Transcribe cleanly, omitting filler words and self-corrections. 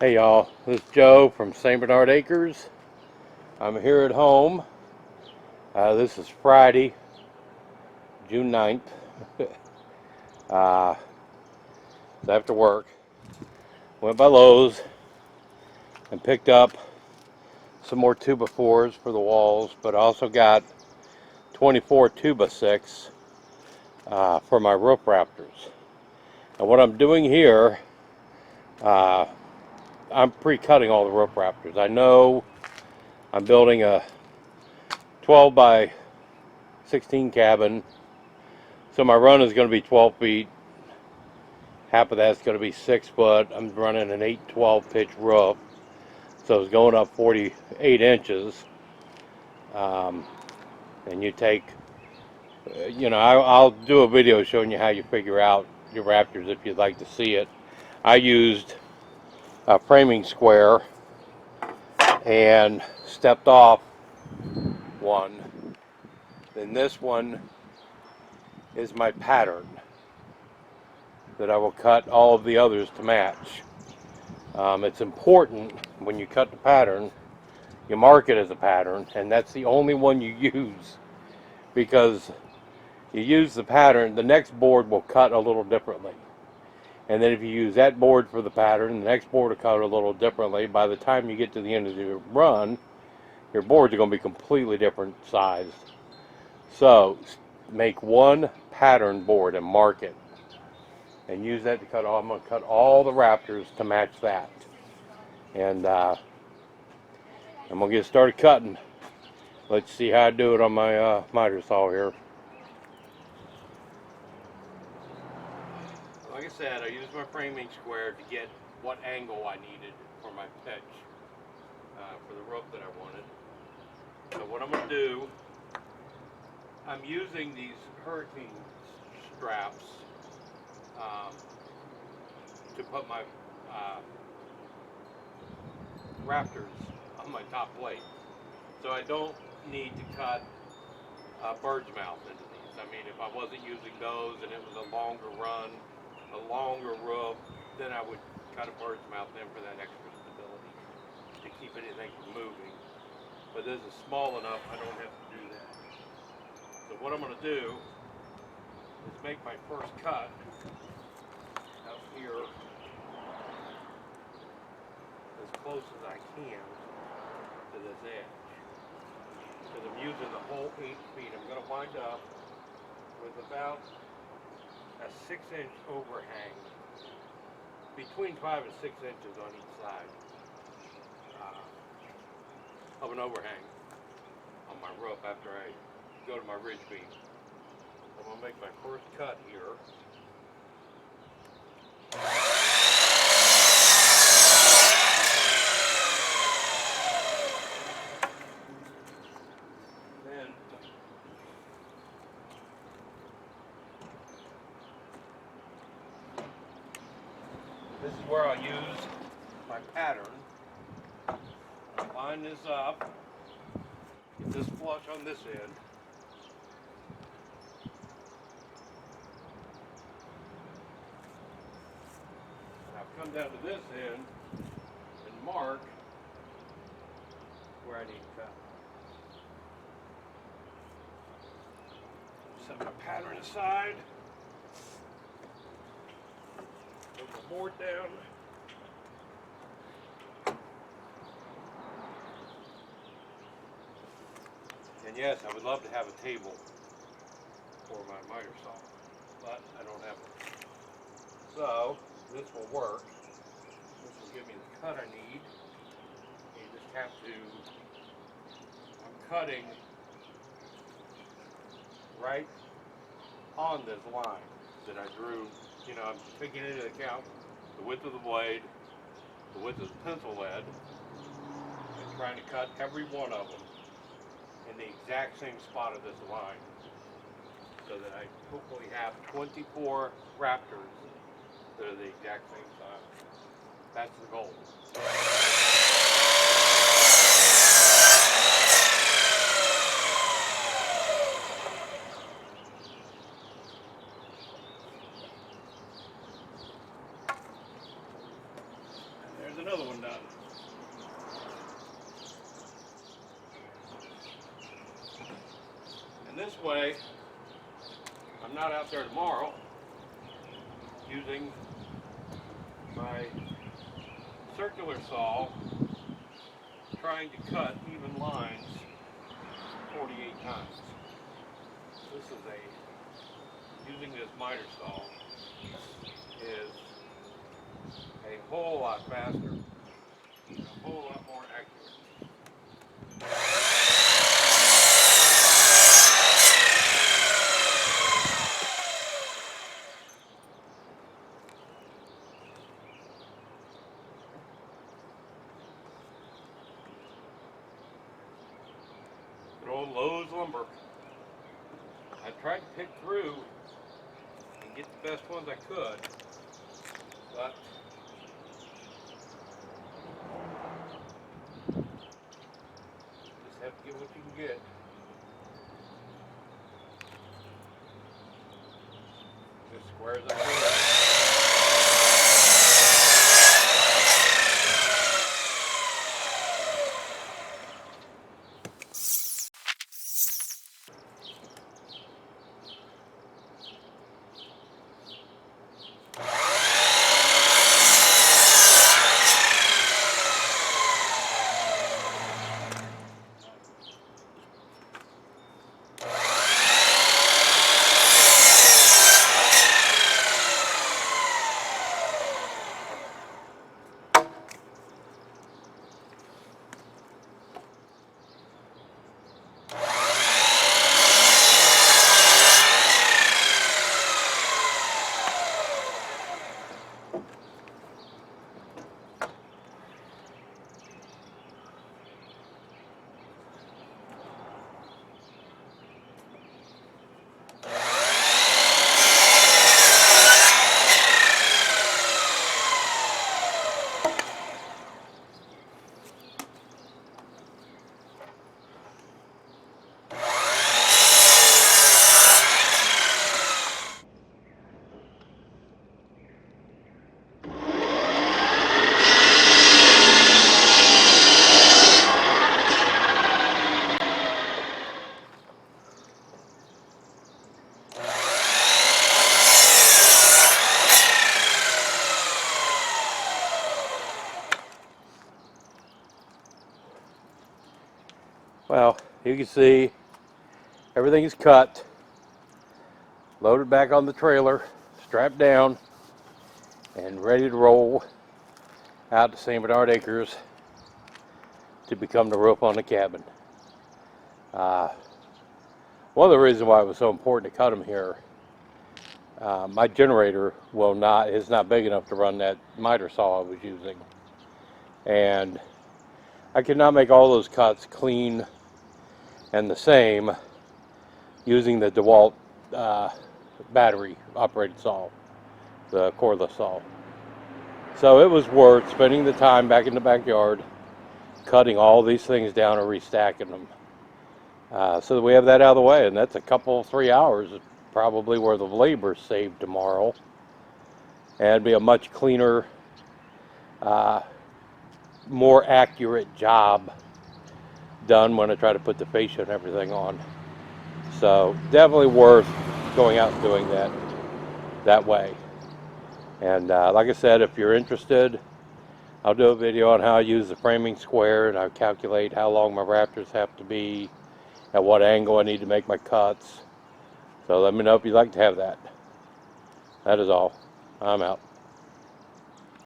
Hey y'all, this is Joe from St. Bernard Acres. I'm here at home. This is Friday, June 9th. uh, it's after work. Went by Lowe's and picked up some more 2x4s for the walls, but I also got 24 2x6 for my roof rafters. And what I'm doing here, I'm pre-cutting all the roof rafters. I know I'm building a 12 by 16 cabin, so my run is going to be 12 feet. Half of that's going to be 6 foot. I'm running an 8-12 pitch roof, so it's going up 48 inches. And you take, I'll do a video showing you how you figure out your rafters if you'd like to see it. I used a framing square and stepped off one. Then this one is my pattern that I will cut all of the others to match. It's important when you cut the pattern, you mark it as a pattern, and that's the only one you use, because you use the pattern, the next board will cut a little differently. And then if you use that board for the pattern, the next board will cut a little differently. By the time you get to the end of your run, your boards are going to be completely different sized. So make one pattern board and mark it, and use that to cut all. I'm going to cut all the rafters to match that. And I'm going to get started cutting. Let's see how I do it on my miter saw here. Like I said, I used my framing square to get what angle I needed for my pitch for the roof that I wanted. So what I'm going to do, I'm using these hurricane straps to put my rafters on my top plate. So I don't need to cut a bird's mouth into these. I mean, if I wasn't using those and it was a longer run, a longer roof, then I would cut a bird's mouth in for that extra stability to keep anything from moving. But this is small enough, I don't have to do that. So what I'm going to do is make my first cut out here as close as I can to this edge, because I'm using the whole 8 feet. I'm going to wind up with about a 6-inch overhang, between 5 and 6 inches on each side of an overhang on my roof after I go to my ridge beam. I'm going to make my first cut here. Then this is where I'll use my pattern. Line this up, get this flush on this end. And I've come down to this end and mark where I need to cut. Set my pattern aside. Put my board down. And yes, I would love to have a table for my miter saw, but I don't have one. So this will work. This will give me the cut I need. You just have to, I'm cutting right on this line that I drew. You know, I'm taking into account the width of the blade, the width of the pencil lead, and trying to cut every one of them in the exact same spot of this line, so that I hopefully have 24 rafters that are the exact same size. That's the goal. And there's another one this way, I'm not out there tomorrow using my circular saw trying to cut even lines 48 times. This is using this miter saw is a whole lot faster, and a whole lot more accurate. Good old Lowe's lumber. I tried to pick through and get the best ones I could, but just have to get what you can get. Just squares I can. Well, you can see everything is cut, loaded back on the trailer, strapped down, and ready to roll out to St. Bernard Acres to become the roof on the cabin. One of the reasons why it was so important to cut them here, my generator is not big enough to run that miter saw I was using, and I could not make all those cuts clean and the same using the DeWalt battery operated saw, the cordless saw. So it was worth spending the time back in the backyard cutting all these things down and restacking them, so that we have that out of the way. And that's a couple, 3 hours probably worth of labor saved tomorrow, and it'd be a much cleaner, more accurate job done when I try to put the fascia and everything on. So definitely worth going out and doing that way. And like I said, if you're interested, I'll do a video on how I use the framing square, and I'll calculate how long my rafters have to be, at what angle I need to make my cuts. So let me know if you'd like to have that. That is all. I'm out.